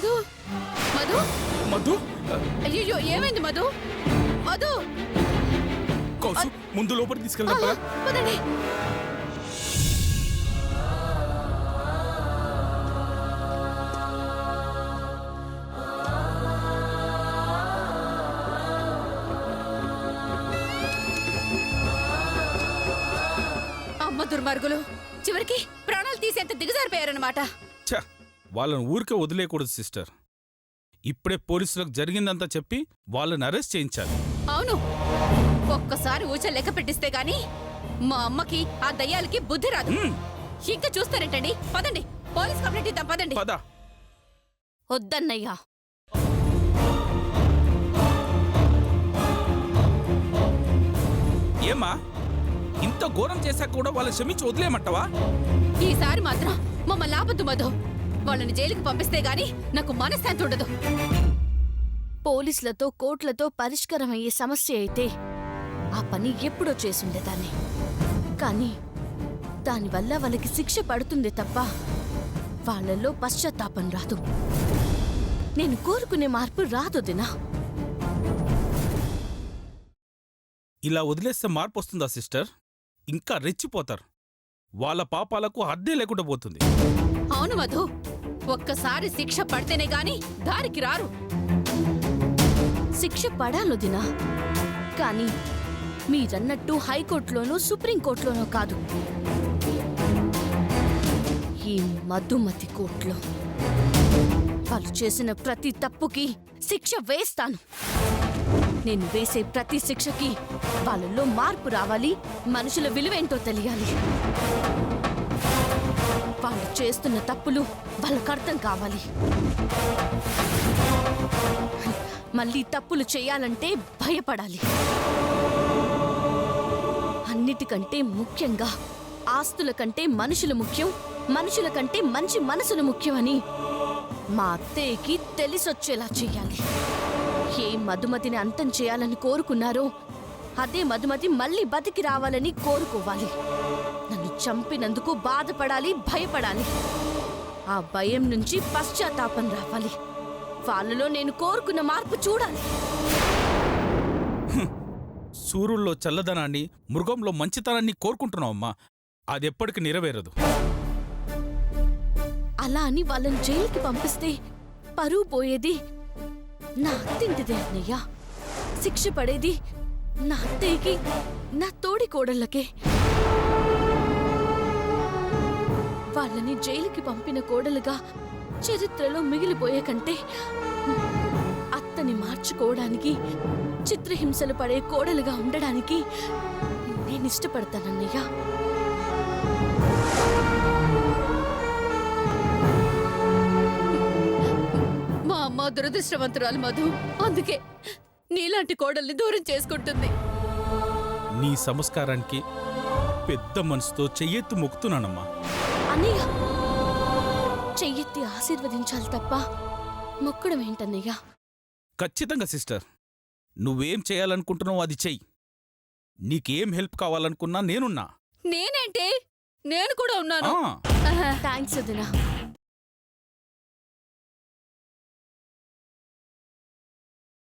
మధు మధు మధు అయ్యో ఏమైంది మధు మధు కౌసు ముందు లోపలికి తీసుకెళ్దాం పద. పదండి. అమ్మ దుర్మార్గులు చివరికి ప్రాణాలు తీసేంత దిగజారిపోయారన్నమాట. ఛ, వాళ్ళని ఊరికే వదిలేయకూడదు సిస్టర్. ఇప్పుడే పోలీసులకు జరిగిందంతా చెప్పి వాళ్ళని అరెస్ట్ చేయించాలి. అవును, ఒక్కసారి ఊచ లెక్క పెట్టిస్తే గాని మా అమ్మకి ఆ దయ్యాలకి బుద్ధి రాదు. ఇంకా చూస్తారేంటండి, పదండి పోలీస్ కంప్లైంట్ ఇద్దాం. పదండి. పద. వద్దన్నయ్యా. ఏమా ఇంత ఘోరం చేశాక కూడా వాళ్ళని క్షమించి వదిలేయమంటావా? ఈసారి మాత్రం మమ్మల్ని ఆపద్దు మధు. వాళ్ళని జైలుకి పంపిస్తే గాని నాకు మనశ్శాంతి ఉండదు. పోలీసులతో కోర్టులతో పరిష్కారం అయ్యే సమస్య అయితే ఆ పని ఎప్పుడో చేసుండేదాన్ని. కానీ దానివల్ల వాళ్ళకి శిక్ష పడుతుంది తప్ప వాళ్ళల్లో పశ్చాత్తాపం రాదు. నేను కోరుకునే మార్పు రాదు దినా. ఇలా వదిలేస్తే మార్పు వస్తుందా సిస్టర్? ఇంకా రెచ్చిపోతారు. వాళ్ళ పాపాలకు హద్దే లేకుండా పోతుంది. అవును మధు, ఒక్కసారి శిక్ష పడితేనే గాని దారికి రారు. శిక్ష పడాలో దినా, కానీ మీరన్నట్టు హైకోర్టులోనో సుప్రీంకోర్టులోనో కాదు, ఈ మధుమతి కోర్టులో. వాళ్ళు చేసిన ప్రతి తప్పుకి శిక్ష వేస్తాను. నేను వేసే ప్రతి శిక్షకి వాళ్ళల్లో మార్పు రావాలి, మనుషుల విలువేంటో తెలియాలి. వాళ్ళు చేస్తున్న తప్పులు వాళ్ళకు అర్థం కావాలి. మళ్ళీ తప్పులు చేయాలంటే భయపడాలి. అన్నిటికంటే ముఖ్యంగా ఆస్తుల కంటే మనుషులు ముఖ్యం, మనుషుల కంటే మంచి మనసులు ముఖ్యమని మా అత్తయ్యకి తెలిసొచ్చేలా చెయ్యాలి. ఏ మధుమతిని అంతం చేయాలని కోరుకున్నారో అదే మధుమతి మళ్ళీ బతికి రావాలని కోరుకోవాలి. నన్ను చంపినందుకు బాధపడాలి, భయపడాలి. ఆ భయం నుంచి పశ్చాత్తాపం రావాలి. వాళ్ళలో నేను కోరుకున్న మార్పు చూడాలి. సూర్యుల్లో చల్లదనాన్ని, మృగంలో మంచితనాన్ని కోరుకుంటున్నావమ్మా. అదెప్పటికి నెరవేరదు. అలా అని వాళ్ళని జైలుకి పంపిస్తే పరువు పోయేది నా అత్తింటిదే అన్నయ్య. శిక్ష పడేది నా అత్తయ్యకి, నా తోడి కోడళ్ళకే. వాళ్ళని జైలుకి పంపిన కోడలుగా చరిత్రలో మిగిలిపోయే కంటే అత్తని మార్చుకోవడానికి, చిత్రహింసలు పడే కోడలుగా ఉండడానికి నేను ఇష్టపడతానన్నయ్య. మా అమ్మ దురదృష్టవంతురాలు మధు, అందుకే నీలాంటి కోడల్ని దూరం చేసుకుంటుంది. నీ సంస్కారానికి పెద్ద మనసుతో చెయ్యెత్తి మొక్కుతున్నానమ్మా. అన్నయ్య, చెయ్యెత్తి ఆశీర్వదించాలి తప్ప మొక్కడం ఏంటన్నయ్యా? ఖచ్చితంగా సిస్టర్. నువ్వేం చేయాలనుకుంటున్నావు అది చెయ్యి. నీకేం హెల్ప్ కావాలనుకున్నా నేనున్నా. నేనేంటే, నేను కూడా ఉన్నాను. ఆ. థ్యాంక్స్ వదినా.